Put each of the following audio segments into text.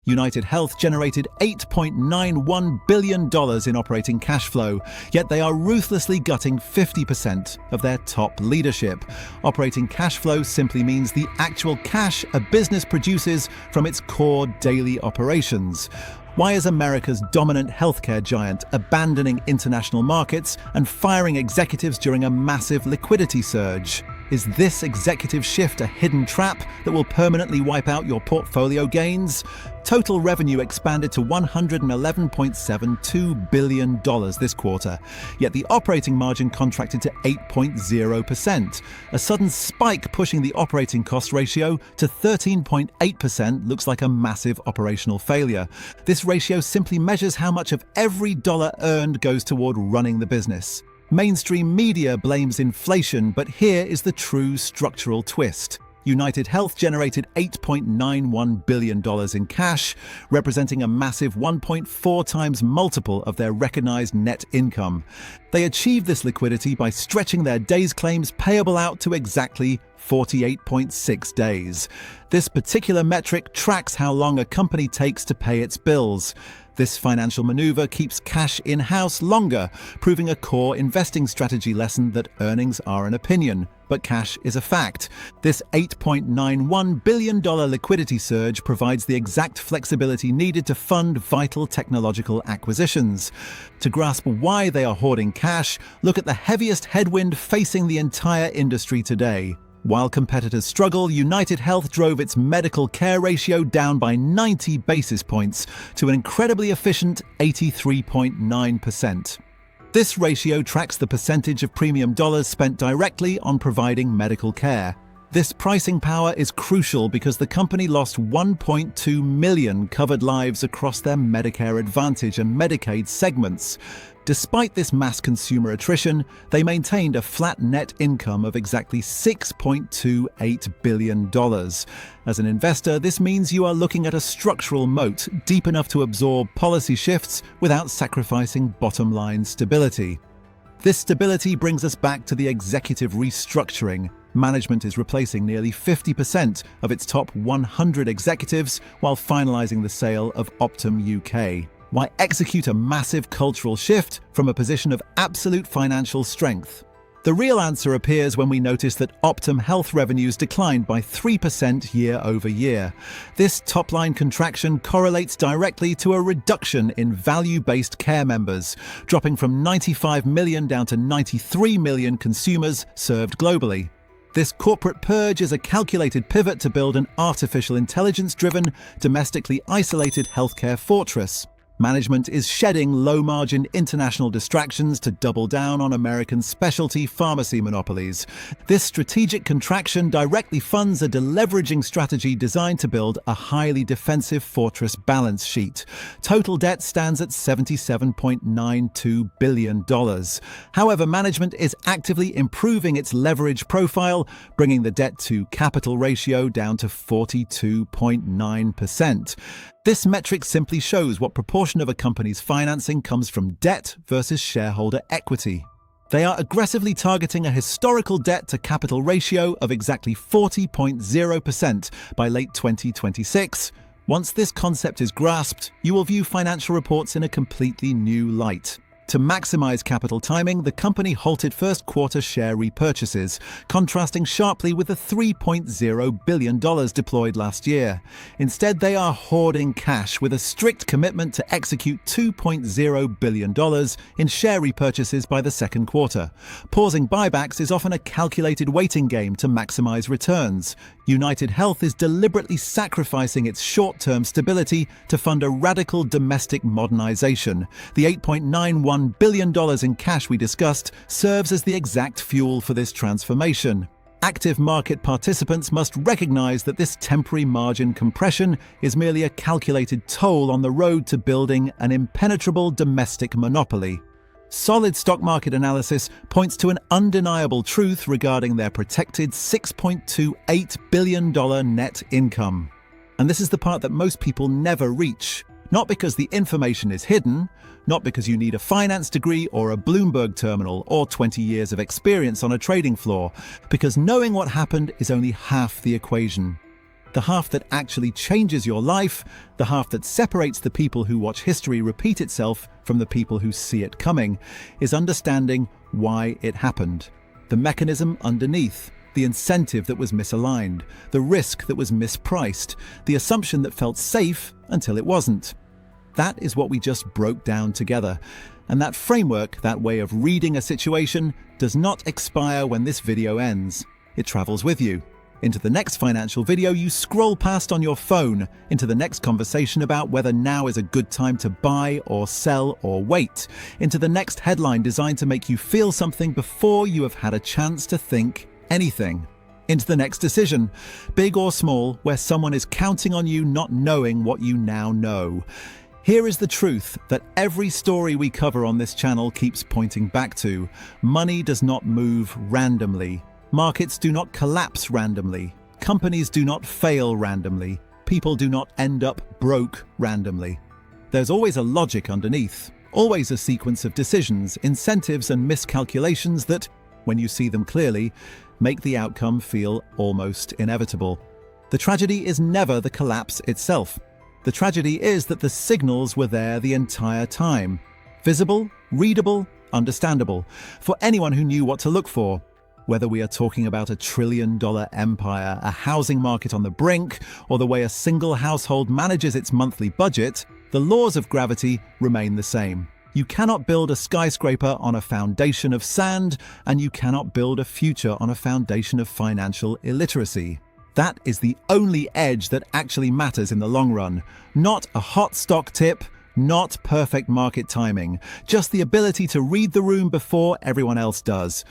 UnitedHealth generated $8.91 billion in operating cash flow, yet they are ruthlessly gutting 50% of their top leadership. Operating cash flow simply means the actual cash a business produces from its core daily operations. Why is America's dominant healthcare giant abandoning international markets and firing executives during a massive liquidity surge? Is this executive shift a hidden trap that will permanently wipe out your portfolio gains? Total revenue expanded to $111.72 billion this quarter, yet the operating margin contracted to 8.0%. A sudden spike pushing the operating cost ratio to 13.8% looks like a massive operational failure. This ratio simply measures how much of every dollar earned goes toward running the business. Mainstream media blames inflation, but here is the true structural twist. UnitedHealth generated $8.91 billion in cash, representing a massive 1.4 times multiple of their recognized net income. They achieved this liquidity by stretching their days claims payable out to exactly 48.6 days. This particular metric tracks how long a company takes to pay its bills. This financial maneuver keeps cash in-house longer, proving a core investing strategy lesson that earnings are an opinion, but cash is a fact. This $8.91 billion liquidity surge provides the exact flexibility needed to fund vital technological acquisitions. To grasp why they are hoarding cash, look at the heaviest headwind facing the entire industry today. While competitors struggle, UnitedHealth drove its medical care ratio down by 90 basis points to an incredibly efficient 83.9%. This ratio tracks the percentage of premium dollars spent directly on providing medical care. This pricing power is crucial because the company lost 1.2 million covered lives across their Medicare Advantage and Medicaid segments. Despite this mass consumer attrition, they maintained a flat net income of exactly $6.28 billion. As an investor, this means you are looking at a structural moat deep enough to absorb policy shifts without sacrificing bottom-line stability. This stability brings us back to the executive restructuring. Management is replacing nearly 50% of its top 100 executives while finalizing the sale of Optum UK. Why execute a massive cultural shift from a position of absolute financial strength? The real answer appears when we notice that Optum Health revenues declined by 3% year over year. This top-line contraction correlates directly to a reduction in value-based care members, dropping from 95 million down to 93 million consumers served globally. This corporate purge is a calculated pivot to build an artificial intelligence-driven, domestically isolated healthcare fortress. Management is shedding low-margin international distractions to double down on American specialty pharmacy monopolies. This strategic contraction directly funds a deleveraging strategy designed to build a highly defensive fortress balance sheet. Total debt stands at $77.92 billion. However, management is actively improving its leverage profile, bringing the debt-to-capital ratio down to 42.9%. This metric simply shows what proportion of a company's financing comes from debt versus shareholder equity. They are aggressively targeting a historical debt-to-capital ratio of exactly 40.0% by late 2026. Once this concept is grasped, you will view financial reports in a completely new light. To maximize capital timing, the company halted first-quarter share repurchases, contrasting sharply with the $3.0 billion deployed last year. Instead, they are hoarding cash with a strict commitment to execute $2.0 billion in share repurchases by the second quarter. Pausing buybacks is often a calculated waiting game to maximize returns. UnitedHealth is deliberately sacrificing its short-term stability to fund a radical domestic modernization. The $8.91 billion in cash we discussed serves as the exact fuel for this transformation. Active market participants must recognize that this temporary margin compression is merely a calculated toll on the road to building an impenetrable domestic monopoly. Solid stock market analysis points to an undeniable truth regarding their protected $6.28 billion net income. And this is the part that most people never reach. Not because the information is hidden, not because you need a finance degree or a Bloomberg terminal or 20 years of experience on a trading floor, because knowing what happened is only half the equation. The half that actually changes your life, the half that separates the people who watch history repeat itself from the people who see it coming, is understanding why it happened. The mechanism underneath, the incentive that was misaligned, the risk that was mispriced, the assumption that felt safe until it wasn't. That is what we just broke down together. And that framework, that way of reading a situation, does not expire when this video ends. It travels with you. Into the next financial video you scroll past on your phone, into the next conversation about whether now is a good time to buy or sell or wait, into the next headline designed to make you feel something before you have had a chance to think anything, into the next decision, big or small, where someone is counting on you not knowing what you now know. Here is the truth that every story we cover on this channel keeps pointing back to. Money does not move randomly. Markets do not collapse randomly. Companies do not fail randomly. People do not end up broke randomly. There's always a logic underneath, always a sequence of decisions, incentives, and miscalculations that, when you see them clearly, make the outcome feel almost inevitable. The tragedy is never the collapse itself. The tragedy is that the signals were there the entire time. Visible, readable, understandable, for anyone who knew what to look for. Whether we are talking about a trillion-dollar empire, a housing market on the brink, or the way a single household manages its monthly budget, the laws of gravity remain the same. You cannot build a skyscraper on a foundation of sand, and you cannot build a future on a foundation of financial illiteracy. That is the only edge that actually matters in the long run. Not a hot stock tip, not perfect market timing, just the ability to read the room before everyone else does.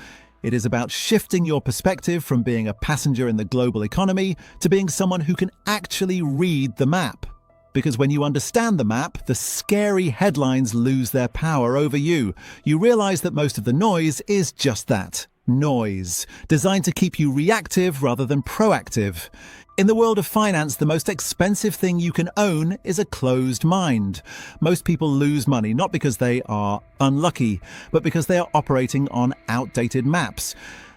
It is about shifting your perspective from being a passenger in the global economy to being someone who can actually read the map. Because when you understand the map, the scary headlines lose their power over you. You realize that most of the noise is just that. Noise, designed to keep you reactive rather than proactive. In the world of finance, the most expensive thing you can own is a closed mind. Most people lose money not because they are unlucky, but because they are operating on outdated maps.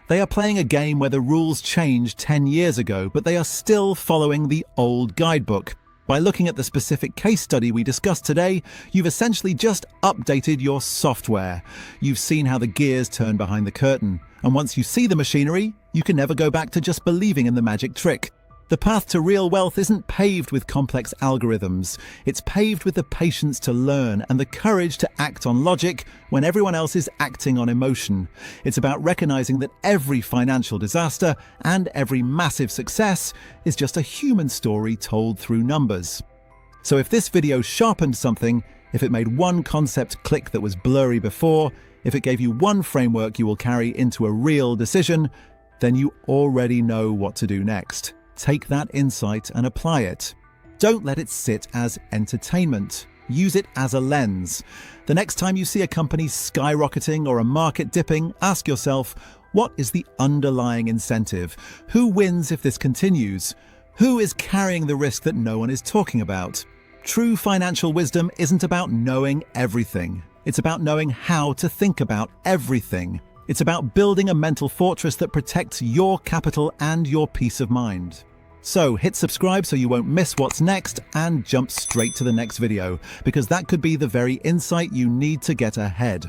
They are playing a game where the rules changed 10 years ago, but they are still following the old guidebook. By looking at the specific case study we discussed today, you've essentially just updated your software. You've seen how the gears turn behind the curtain. And once you see the machinery, you can never go back to just believing in the magic trick. The path to real wealth isn't paved with complex algorithms. It's paved with the patience to learn and the courage to act on logic when everyone else is acting on emotion. It's about recognizing that every financial disaster and every massive success is just a human story told through numbers. So if this video sharpened something, if it made one concept click that was blurry before, if it gave you one framework you will carry into a real decision, then you already know what to do next. Take that insight and apply it. Don't let it sit as entertainment. Use it as a lens. The next time you see a company skyrocketing or a market dipping, ask yourself, what is the underlying incentive? Who wins if this continues? Who is carrying the risk that no one is talking about? True financial wisdom isn't about knowing everything. It's about knowing how to think about everything. It's about building a mental fortress that protects your capital and your peace of mind. So hit subscribe so you won't miss what's next and jump straight to the next video, because that could be the very insight you need to get ahead.